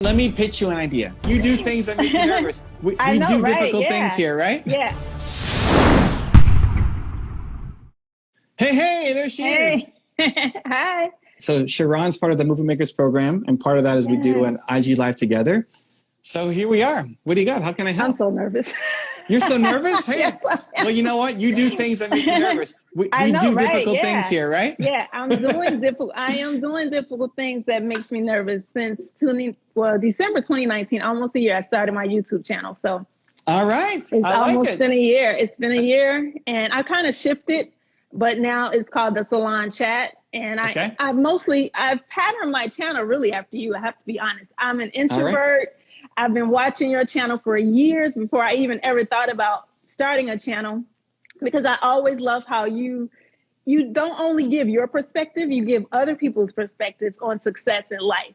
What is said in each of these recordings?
Let me pitch you an idea. You do things that make you nervous. We know, do right? difficult Yeah. things here, right? Yeah. Hey, there she is. Hi. So Sharon's part of the Movie Makers program, and part of that is we do an IG Live together. So here we are. What do you got? How can I help? I'm so nervous. You're so nervous? Hey, Yes, well, you know what? You do things that make you nervous. We know, do right? difficult Yeah. things here, right? Yeah, I am doing difficult things that makes me nervous since December 2019, almost a year. I started my YouTube channel. So all right. it's I like almost it. been a year. It's been a year, and I kind of shifted, but now it's called the Salon Chat. And I've patterned my channel really after you. I have to be honest. I'm an introvert. Right. I've been watching your channel for years before I even ever thought about starting a channel, because I always love how you don't only give your perspective, you give other people's perspectives on success in life.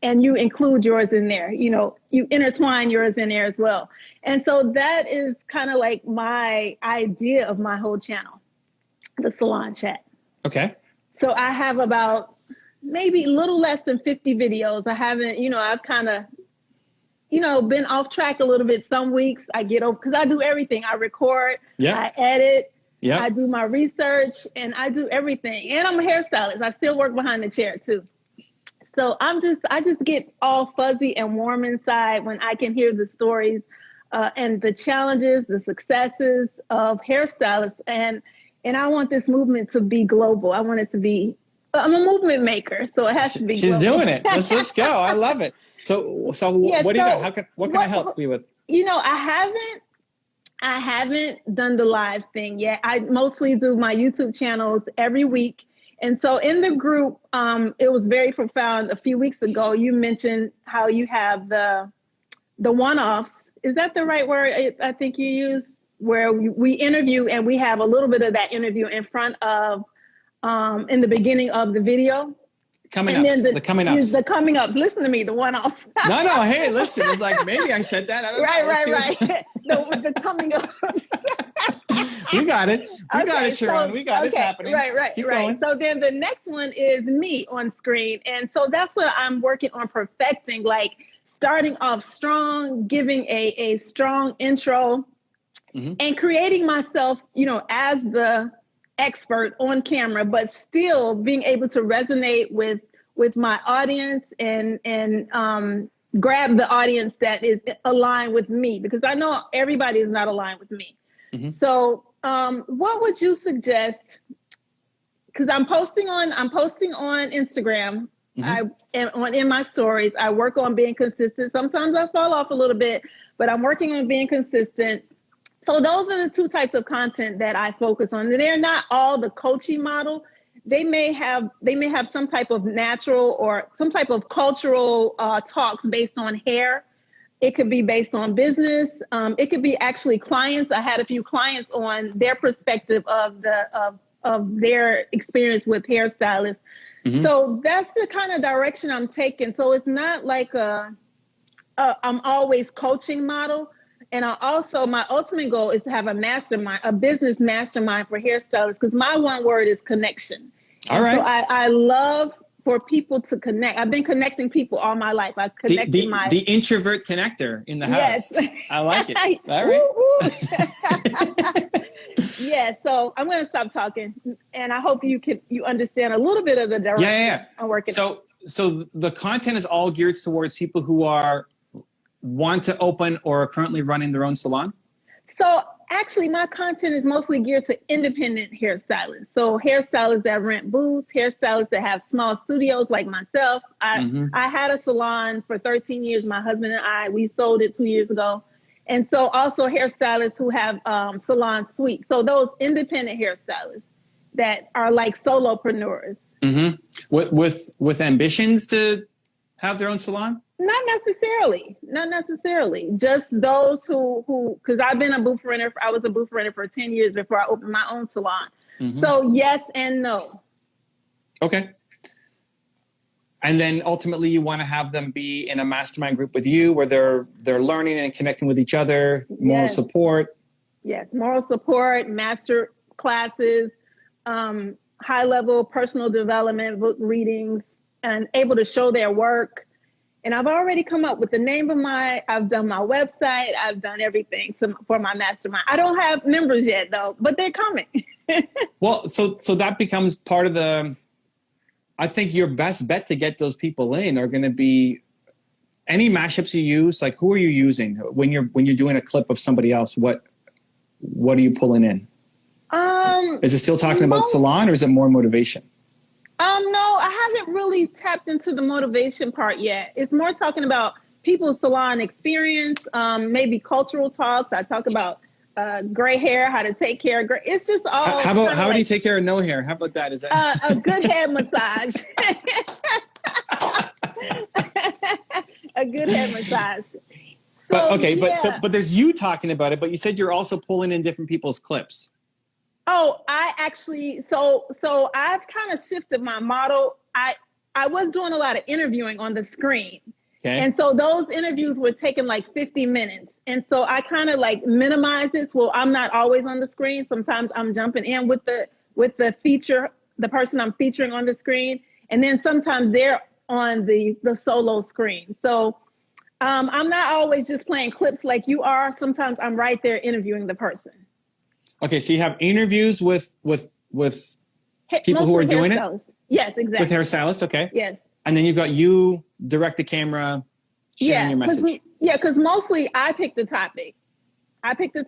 And you include yours in there. You know, you intertwine yours in there as well. And so that is kind of like my idea of my whole channel, the Salon Chat. Okay. So I have about maybe a little less than 50 videos. I haven't, I've kind of, been off track a little bit. Some weeks I get over, because I do everything. I record, I edit, I do my research, and I do everything. And I'm a hairstylist. I still work behind the chair too. So I just get all fuzzy and warm inside when I can hear the stories and the challenges, the successes of hairstylists. And I want this movement to be global. I want it to be, I'm a movement maker, so it has to be She's global. doing it. Let's go. I love it. So what do you got? What can I help you with? I haven't done the live thing yet. I mostly do my YouTube channels every week. And so in the group, it was very profound. A few weeks ago, you mentioned how you have the one-offs. Is that the right word I think you used? Where we interview, and we have a little bit of that interview in front of, in the beginning of the video. The coming ups. Listen to me, the one-offs. No. Hey, listen. It's like, maybe I said that. I don't know. Right. The coming ups. We got it. We got it, Sharon. We got it. It's happening. Right. Keep going. So then the next one is me on screen. And so that's what I'm working on perfecting, like starting off strong, giving a strong intro, and creating myself, as the expert on camera, but still being able to resonate with my audience and grab the audience that is aligned with me, because I know everybody is not aligned with me. So what would you suggest? Because I'm posting on Instagram. In my stories, I work on being consistent. Sometimes I fall off a little bit, but I'm working on being consistent. So those are the two types of content that I focus on. They're not all the coaching model. They may have some type of natural or some type of cultural talks based on hair. It could be based on business. It could be actually clients. I had a few clients on their perspective of their experience with hairstylists. So that's the kind of direction I'm taking. So it's not like I'm always coaching model. And my ultimate goal is to have a mastermind, a business mastermind for hairstylists, because my one word is connection. All right. So I love for people to connect. I've been connecting people all my life. I've connected the introvert connector in the house. Yes. I like it. All right. Yeah. So I'm going to stop talking, and I hope you understand a little bit of the direction I'm working on. So the content is all geared towards people who want to open or are currently running their own salon? So actually, my content is mostly geared to independent hairstylists. So hairstylists that rent booths, hairstylists that have small studios like myself. I had a salon for 13 years. My husband and we sold it 2 years ago. And so also hairstylists who have salon suites. So those independent hairstylists that are like solopreneurs. With ambitions to have their own salon? Not necessarily. Just those who, because I've been a booth renter. I was a booth renter for 10 years before I opened my own salon. So yes and no. Okay. And then ultimately you want to have them be in a mastermind group with you where they're learning and connecting with each other, moral support. Yes, moral support, master classes, high level personal development, book readings, and able to show their work. And I've already come up with the name of I've done my website. I've done everything for my mastermind. I don't have members yet though, but they're coming. Well, so that becomes part of I think your best bet to get those people in are going to be any mashups you use. Like, who are you using when you're doing a clip of somebody else? What are you pulling in? Is it still talking about salon, or is it more motivation? No, I haven't really tapped into the motivation part yet. It's more talking about people's salon experience, maybe cultural talks. I talk about gray hair, how to take care of gray. It's just all. How do you take care of no hair? How about that? Is that a good head massage? A good head massage. So, but there's you talking about it. But you said you're also pulling in different people's clips. Oh, I actually, so I've kind of shifted my model. I was doing a lot of interviewing on the screen. Okay. And so those interviews were taking like 50 minutes. And so I kind of like minimize this. Well, I'm not always on the screen. Sometimes I'm jumping in with the feature, the person I'm featuring on the screen. And then sometimes they're on the solo screen. So I'm not always just playing clips like you are. Sometimes I'm right there interviewing the person. Okay, so you have interviews with people who are doing it? Yes, exactly. With hairstylists, okay. Yes. And then you've got you direct the camera, sharing your message. Because mostly I pick the topic. I pick the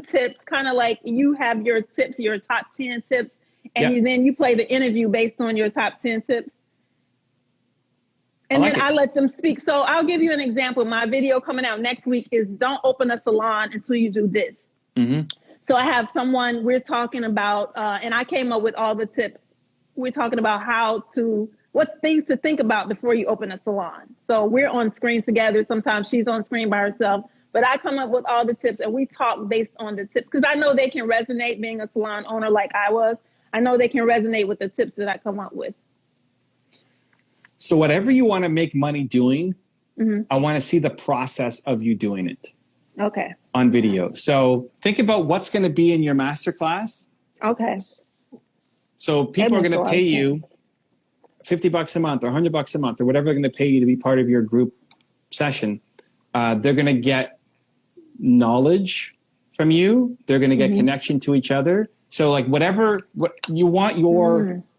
tips, kind of like you have your tips, your top 10 tips, and then you play the interview based on your top 10 tips. And then I let them speak. So I'll give you an example. My video coming out next week is don't open a salon until you do this. Mm-hmm. So I have someone we're talking about, and I came up with all the tips. We're talking about what things to think about before you open a salon. So we're on screen together. Sometimes she's on screen by herself, but I come up with all the tips and we talk based on the tips because I know they can resonate being a salon owner like I was. I know they can resonate with the tips that I come up with. So whatever you want to make money doing, mm-hmm. I want to see the process of you doing it. Okay. On video. So think about what's going to be in your masterclass. Okay. So people are going to pay you $50 a month or $100 a month or whatever they're going to pay you to be part of your group session. They're going to get knowledge from you. They're going to get mm-hmm. connection to each other. So like what you want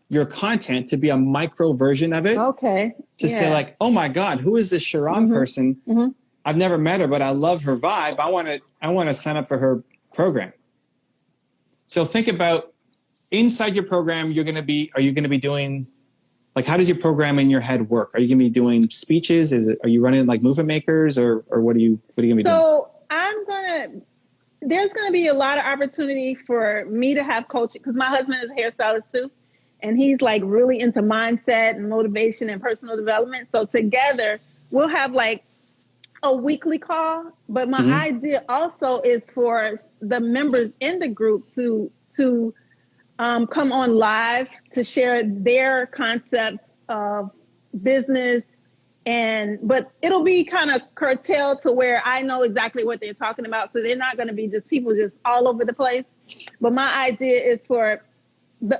your content to be a micro version of it. Okay. To say like, oh my God, who is this Sharon mm-hmm. person? Mm-hmm. I've never met her, but I love her vibe. I want to sign up for her program. So think about inside your program, are you going to be doing, like, how does your program in your head work? Are you going to be doing speeches? Are you running like movement makers or what are you going to be doing? So there's going to be a lot of opportunity for me to have coaching because my husband is a hairstylist too. And he's like really into mindset and motivation and personal development. So together we'll have like a weekly call, but my mm-hmm. idea also is for the members in the group to come on live to share their concepts of business, but it'll be kind of curtailed to where I know exactly what they're talking about. So they're not going to be just people just all over the place. But my idea is for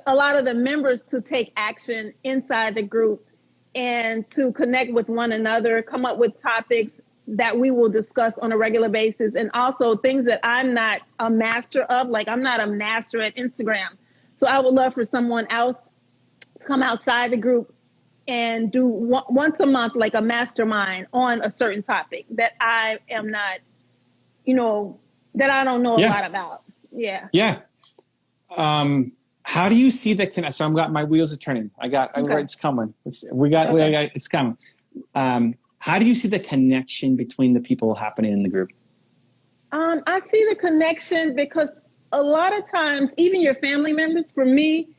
a lot of the members to take action inside the group and to connect with one another, come up with topics that we will discuss on a regular basis, and also things that I'm not a master of, like I'm not a master at Instagram. So I would love for someone else to come outside the group and do once a month, like a mastermind on a certain topic that I am not, that I don't know a lot about. Yeah. Yeah. How do you see the connection? So I've got my wheels are turning. It's coming. It's coming. How do you see the connection between the people happening in the group? I see the connection because a lot of times, even your family members, for me,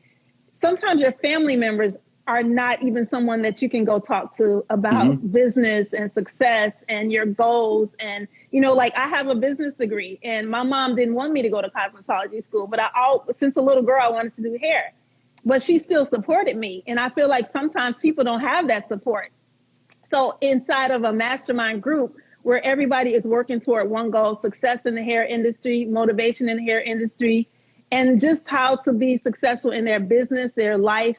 sometimes your family members are not even someone that you can go talk to about mm-hmm. business and success and your goals. And, like I have a business degree and my mom didn't want me to go to cosmetology school, but since a little girl, I wanted to do hair, but she still supported me. And I feel like sometimes people don't have that support. So inside of a mastermind group where everybody is working toward one goal, success in the hair industry, motivation in the hair industry, and just how to be successful in their business, their life,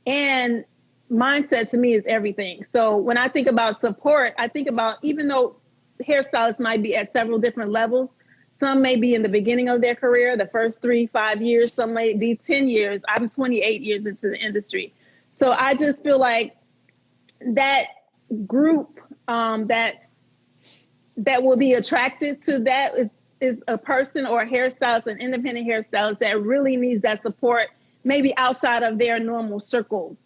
and mindset to me is everything. So when I think about support, I think about, even though hairstylists might be at several different levels, some may be in the beginning of their career, the first 3-5 years, some may be 10 years. I'm 28 years into the industry. So I just feel like that group that will be attracted to that is a person or a hairstylist, an independent hairstylist that really needs that support, maybe outside of their normal circles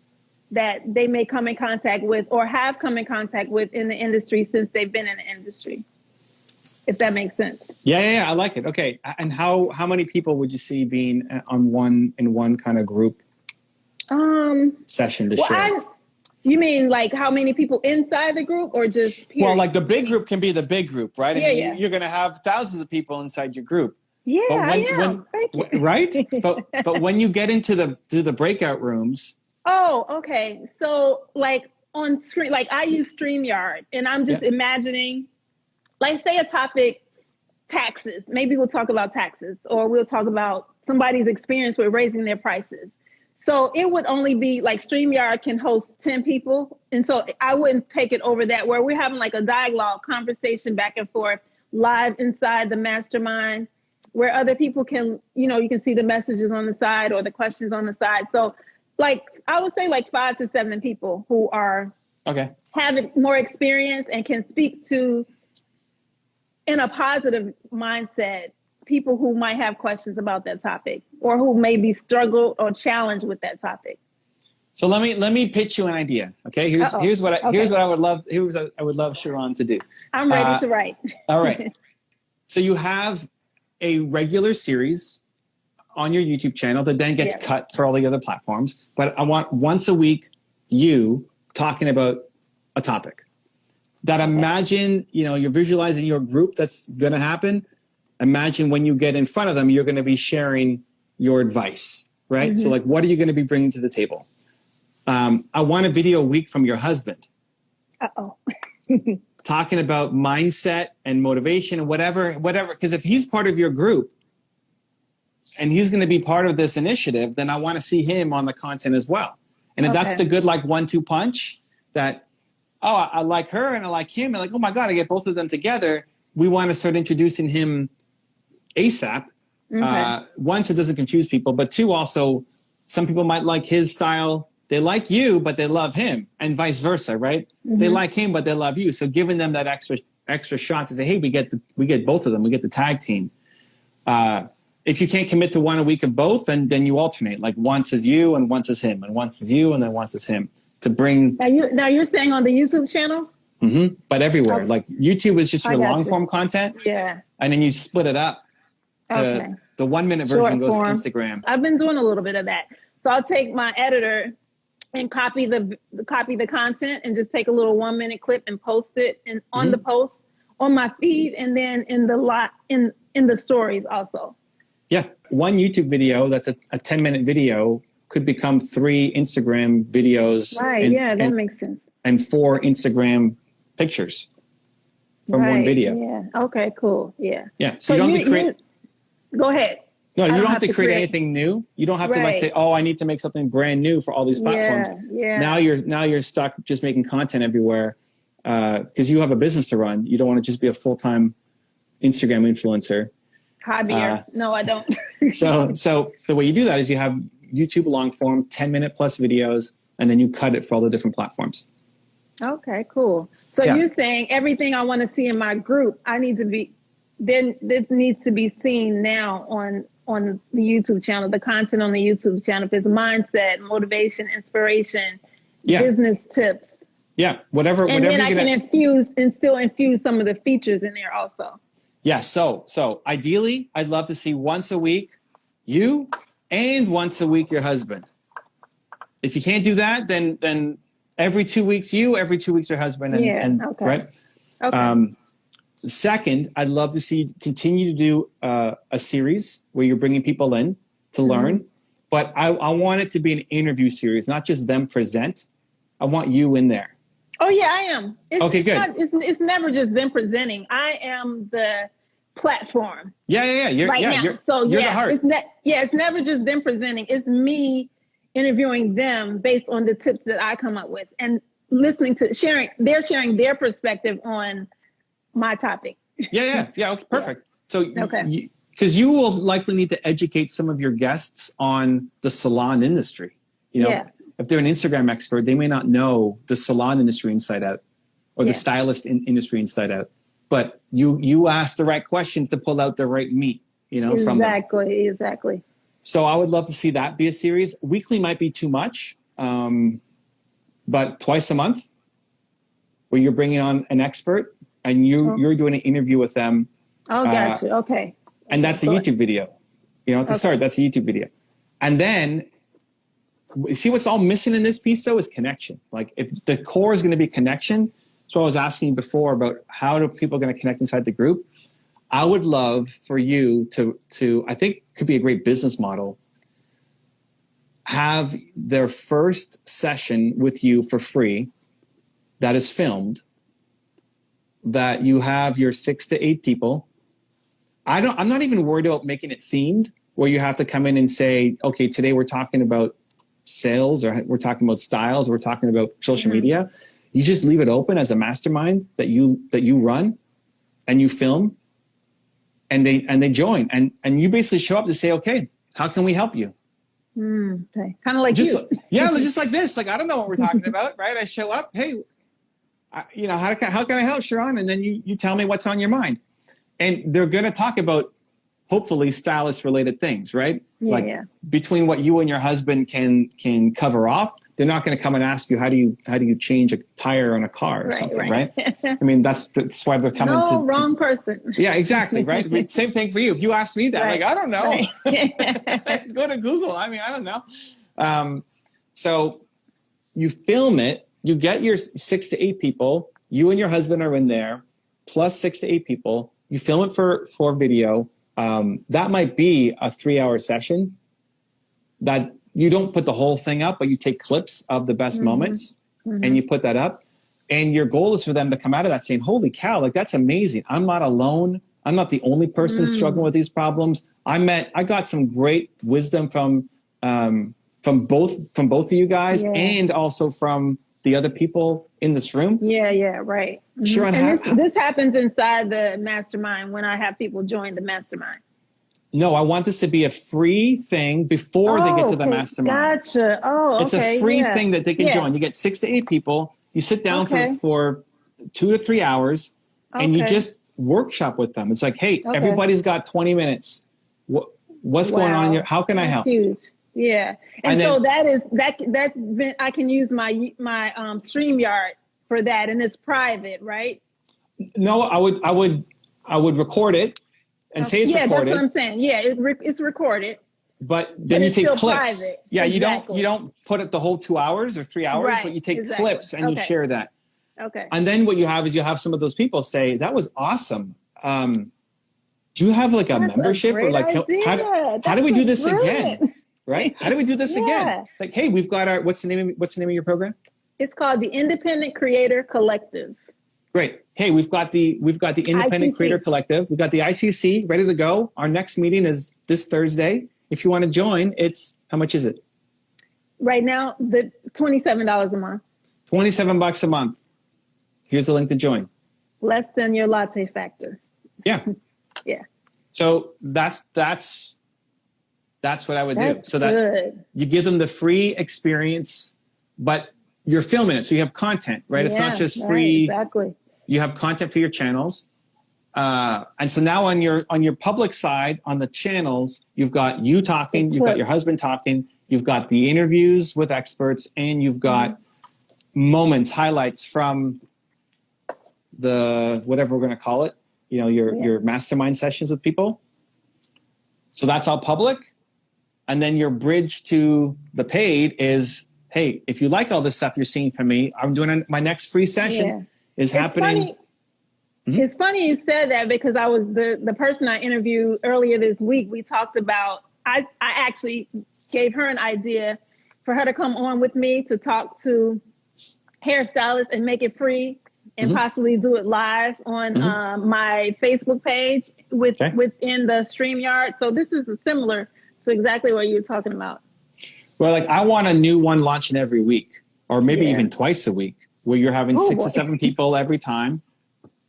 that they may come in contact with or have come in contact with in the industry since they've been in the industry, if that makes sense. Yeah, I like it. Okay, and how many people would you see being on one kind of group session to share? You mean like how many people inside the group, or just period? Well, like the big group can be the big group, right? Yeah. You're going to have thousands of people inside your group. Yeah, I am. Thank you. Right? but when you get into the breakout rooms. Oh, okay. So like on screen, like I use StreamYard, and I'm just imagining, like, say a topic, taxes. Maybe we'll talk about taxes, or we'll talk about somebody's experience with raising their prices. So it would only be like StreamYard can host 10 people. And so I wouldn't take it over that, where we're having like a dialogue, conversation back and forth, live inside the mastermind, where other people can, you can see the messages on the side or the questions on the side. So like, I would say like 5 to 7 people who are having more experience and can speak to, in a positive mindset, people who might have questions about that topic or who maybe struggle or challenged with that topic. So let me pitch you an idea. Okay, here's what I would love Sharon to do. I'm ready to write. All right. So you have a regular series on your YouTube channel that then gets cut for all the other platforms. But I want once a week you talking about a topic. That imagine, you're visualizing your group that's going to happen. Imagine when you get in front of them, you're going to be sharing your advice, right? So like, what are you going to be bringing to the table? I want a video a week from your husband. Talking about mindset and motivation and whatever. Because if he's part of your group and he's going to be part of this initiative, then I want to see him on the content as well. And if that's the good, like 1-2 punch that, I like her and I like him. And like, oh my God, I get both of them together. We want to start introducing him ASAP. One, so it doesn't confuse people, but two, also some people might like his style. They like you, but they love him, and vice versa, right? They like him, but they love you. So giving them that extra shot to say, hey, we get both of them. We get the tag team. If you can't commit to one a week of both, then you alternate. Like once is you and once is him, and once is you and then once is him. To bring now you're saying on the YouTube channel? But everywhere. Like YouTube is just your long form content. Yeah. And then you split it up to the 1 minute version goes to Instagram. I've been doing a little bit of that. So I'll take my editor and copy the content and just take a little 1 minute clip and post it on the post on my feed, and then in the stories also. Yeah. One YouTube video that's a 10-minute video could become 3 Instagram videos. Right. That makes sense. And 4 Instagram pictures from one video. Yeah. Okay, cool. Yeah. Yeah. So you don't have to create. Go ahead. No, you don't have to create anything new. You don't have to like say, I need to make something brand new for all these platforms. Yeah. Now you're stuck just making content everywhere because you have a business to run. You don't want to just be a full-time Instagram influencer. Hobbier. No, I don't. So the way you do that is you have YouTube long form, 10-minute plus videos, and then you cut it for all the different platforms. Okay, cool. So you're saying everything I want to see in my group, this needs to be seen now on the YouTube channel, the content on the YouTube channel. If it's mindset, motivation, inspiration, business tips. Yeah, whatever. And then I can still infuse some of the features in there also. Yeah, so ideally, I'd love to see once a week you and once a week your husband. If you can't do that, then every 2 weeks you, every 2 weeks your husband, right? Okay. Second, I'd love to continue to do a series where you're bringing people in to learn, but I want it to be an interview series, not just them present. I want you in there. Oh yeah, I am. Okay, good. It's never just them presenting. I am the platform. Yeah. You're the heart. It's never just them presenting. It's me interviewing them based on the tips that I come up with and listening to sharing their perspective on my topic. Yeah. Okay, perfect. So, because you will likely need to educate some of your guests on the salon industry. You know, if they're an Instagram expert, they may not know the salon industry inside out, or the stylist industry inside out. But you ask the right questions to pull out the right meat, you know, from them. Exactly. So I would love to see that be a series. Weekly might be too much, but twice a month, where you're bringing on an expert and you're doing an interview with them. Oh, gotcha. Okay. And that's a YouTube video. You know, at the start, that's a YouTube video. And then, see what's all missing in this piece, though, is connection. Like, if the core is going to be connection, so I was asking you before about how do people going to connect inside the group. I would love for you to I think could be a great business model, have their first session with you for free that is filmed, that you have your 6 to 8 people. I'm not even worried about making it themed, where you have to come in and say, okay, today we're talking about sales, or we're talking about styles, or we're talking about social media. You just leave it open as a mastermind that you run, and you film, and they join, and you basically show up to say, okay, how can we help you? Okay. Kind of like just you. Just like this. Like, I don't know what we're talking about, right? I show up, hey, how can I help, Sharon? And then you tell me what's on your mind. And they're going to talk about, hopefully, stylist related things, right? Between what you and your husband can cover off, they're not going to come and ask you, how do you change a tire on a car or something, right? I mean, that's why they're coming wrong person. Yeah, exactly, right? I mean, same thing for you. If you ask me that, like, I don't know. Go to Google. I mean, I don't know. So you film it, you get your 6 to 8 people, you and your husband are in there, plus 6 to 8 people, you film it for video. That might be a 3-hour session that you don't put the whole thing up, but you take clips of the best moments and you put that up. And your goal is for them to come out of that saying, holy cow, like, that's amazing. I'm not alone. I'm not the only person struggling with these problems. I got some great wisdom from both of you guys, and also from the other people in this room. Right. Sure. And this happens inside the mastermind when I have people join the mastermind. No, I want this to be a free thing before they get to the mastermind. Gotcha. Oh, okay. It's a free thing that they can join. You get 6 to 8 people. You sit down for 2 to 3 hours, and you just workshop with them. It's like, hey, everybody's got 20 minutes. What's going on here? How can I help? Huge. Yeah. And so that I can use my StreamYard for that, and it's private, right? No, I would record it and say it's recorded. Yeah, that's what I'm saying. Yeah, it's recorded. But then you take clips. Private. Yeah, you don't put it the whole 2 hours or 3 hours, but you take clips and you share that. Okay. And then what you have is you have some of those people say, that was awesome. Do you have like a membership, or like how do we do this again? Right? How do we do this again? Like, hey, we've got what's the name of your program? It's called the Independent Creator Collective. Great. Hey, we've got the Independent Creator Collective. We've got the ICC ready to go. Our next meeting is this Thursday. If you want to join, how much is it? Right now, the $27 a month. $27 a month. Here's the link to join. Less than your latte factor. Yeah. Yeah. So that's what I would do. So that you give them the free experience, but you're filming it. So you have content, right? It's not just free. Exactly. You have content for your channels. And so now on your public side, on the channels, you've got you talking, you've got your husband talking, you've got the interviews with experts, and you've got moments, highlights from the, whatever we're going to call it, your mastermind sessions with people. So that's all public. And then your bridge to the paid is, hey, if you like all this stuff you're seeing from me, I'm doing my next free session is happening. It's funny you said that, because I was the person I interviewed earlier this week. We talked about, I actually gave her an idea for her to come on with me to talk to hairstylists and make it free, and possibly do it live on my Facebook page within the StreamYard. So this is similar to exactly what you were talking about. Well, like I want a new one launching every week, or maybe even twice a week, where you're having 6 to 7 people every time.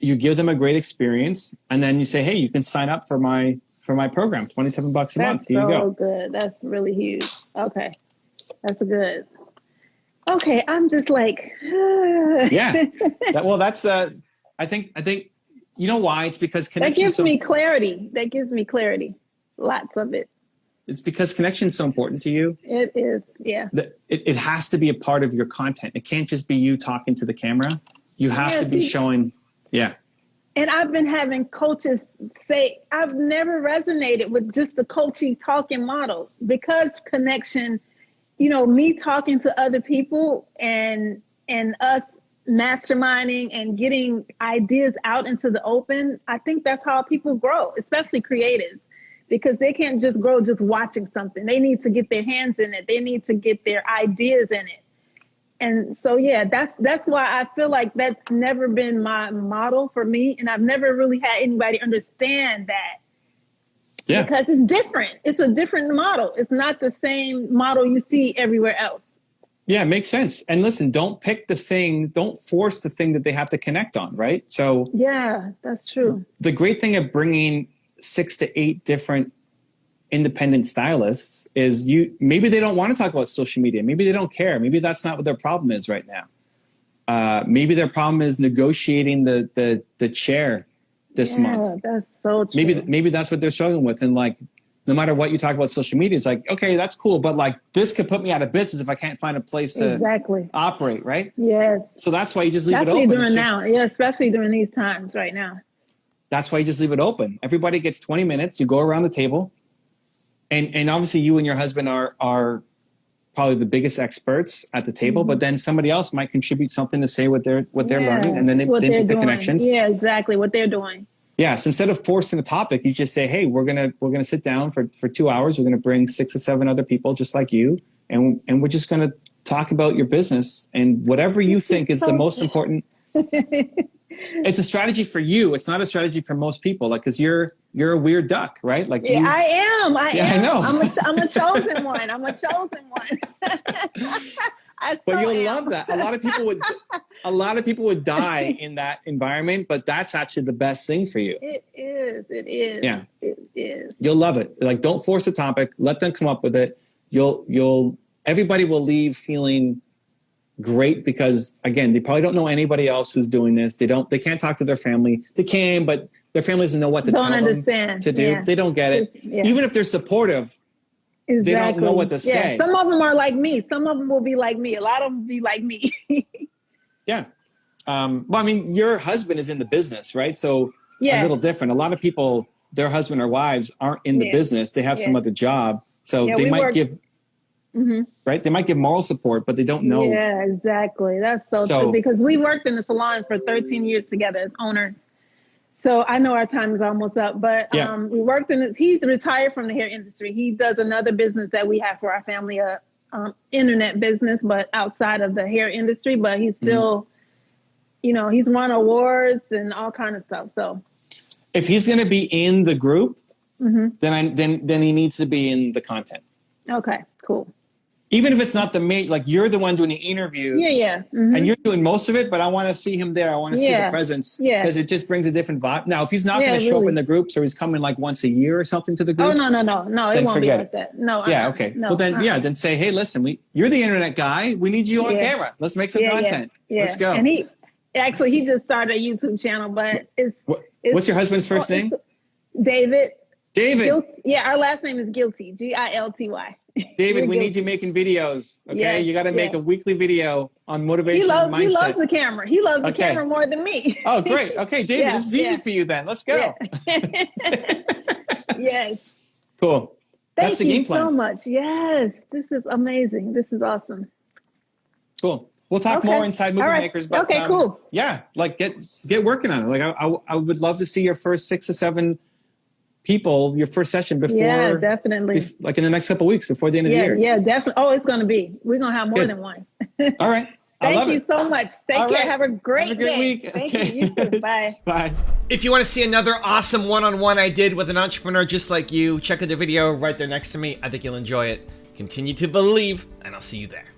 You give them a great experience, and then you say, hey, you can sign up for my program, $27 a month. Here you go. That's so good. That's really huge. Okay. That's good. Okay. I'm just like, yeah. That's I think, you know why? It's because connection. That gives me clarity. That gives me clarity. Lots of it. It's because connection is so important to you. It is. Yeah. It has to be a part of your content. It can't just be you talking to the camera. You have to be showing. Yeah. And I've been having coaches say, I've never resonated with just the coaching talking model, because connection, you know, me talking to other people and us masterminding and getting ideas out into the open. I think that's how people grow, especially creatives, because they can't just grow just watching something. They need to get their hands in it. They need to get their ideas in it. And so, yeah, that's why I feel like that's never been my model for me. And I've never really had anybody understand that. Yeah. Because it's different. It's a different model. It's not the same model you see everywhere else. Yeah, it makes sense. And listen, don't force the thing that they have to connect on, right? So yeah, that's true. The great thing of bringing 6 to 8 different independent stylists is maybe they don't want to talk about social media. Maybe they don't care. Maybe that's not what their problem is right now. Maybe their problem is negotiating the chair this month. That's so true. Maybe that's what they're struggling with. And like, no matter what you talk about social media, it's like, okay, that's cool. But like, this could put me out of business if I can't find a place to operate, right? Yes. So that's why you just leave it especially open. During now. Yeah, especially during these times right now. That's why you just leave it open. Everybody gets 20 minutes. You go around the table. And obviously you and your husband are probably the biggest experts at the table, but then somebody else might contribute something to say what they're learning, and then they make the connections. Yeah, exactly what they're doing. Yeah. So instead of forcing a topic, you just say, hey, we're gonna sit down for 2 hours. We're gonna bring 6 or 7 other people just like you, and we're just gonna talk about your business and whatever you think is the most important. It's a strategy for you. It's not a strategy for most people. Like, cause you're a weird duck, right? Like, yeah, I am. I know. I'm a chosen one. I'm a chosen one. But you'll love that. A lot of people would die in that environment, but that's actually the best thing for you. It is. It is. Yeah. It is. You'll love it. Like, don't force a topic. Let them come up with it. Everybody will leave feeling great, because again, they probably don't know anybody else who's doing this. They can't talk to their family. They can, but their family doesn't know what to tell them to do. Yeah. They don't get it. Yeah. Even if they're supportive, they don't know what to say. Some of them are like me. Some of them will be like me. A lot of them will be like me. Yeah. Well, I mean, your husband is in the business, right? So a little different. A lot of people, their husband or wives aren't in the business. They have some other job. So they might give... Mm-hmm. Right? They might give moral support, but they don't know. Yeah, exactly. That's so true, because we worked in the salon for 13 years together as owners. So I know our time is almost up, but we worked he's retired from the hair industry. He does another business that we have for our family, internet business, but outside of the hair industry, but he's still, he's won awards and all kind of stuff. So if he's going to be in the group, then he needs to be in the content. Okay, cool. Even if it's not the main, like you're the one doing the interviews. Yeah. Mm-hmm. And you're doing most of it, but I want to see him there. I want to see the presence. Yeah. Because it just brings a different vibe. Now, if he's not going to show up in the groups, or he's coming like once a year or something to the groups. Oh, no. It won't be like that. No. Yeah, okay. No, well, then say, hey, listen, you're the internet guy. We need you on camera. Let's make some content. Yeah. Let's go. And he just started a YouTube channel, but what's your husband's first name? David. David. Our last name is Guilty. Gilty. David, we need you making videos. Okay, you got to make a weekly video on motivation and mindset. He loves the camera. He loves the camera more than me. Oh, great. Okay, David, this is easy for you then. Let's go. Yeah. Yes. Cool. That's the game plan. Thank you so much. Yes, this is amazing. This is awesome. Cool. We'll talk more inside Movie Makers. But, cool. Yeah, like get working on it. Like I would love to see your first 6 or 7 people, your first session before. Yeah, definitely. Like in the next couple of weeks before the end of the year. Yeah, definitely. Oh, it's going to be. We're going to have more than one. All right. Thank you so much. Take care. Have a great day. Week. Thank you. You too. Bye. Bye. If you want to see another awesome one-on-one I did with an entrepreneur just like you, check out the video right there next to me. I think you'll enjoy it. continue to believe, and I'll see you there.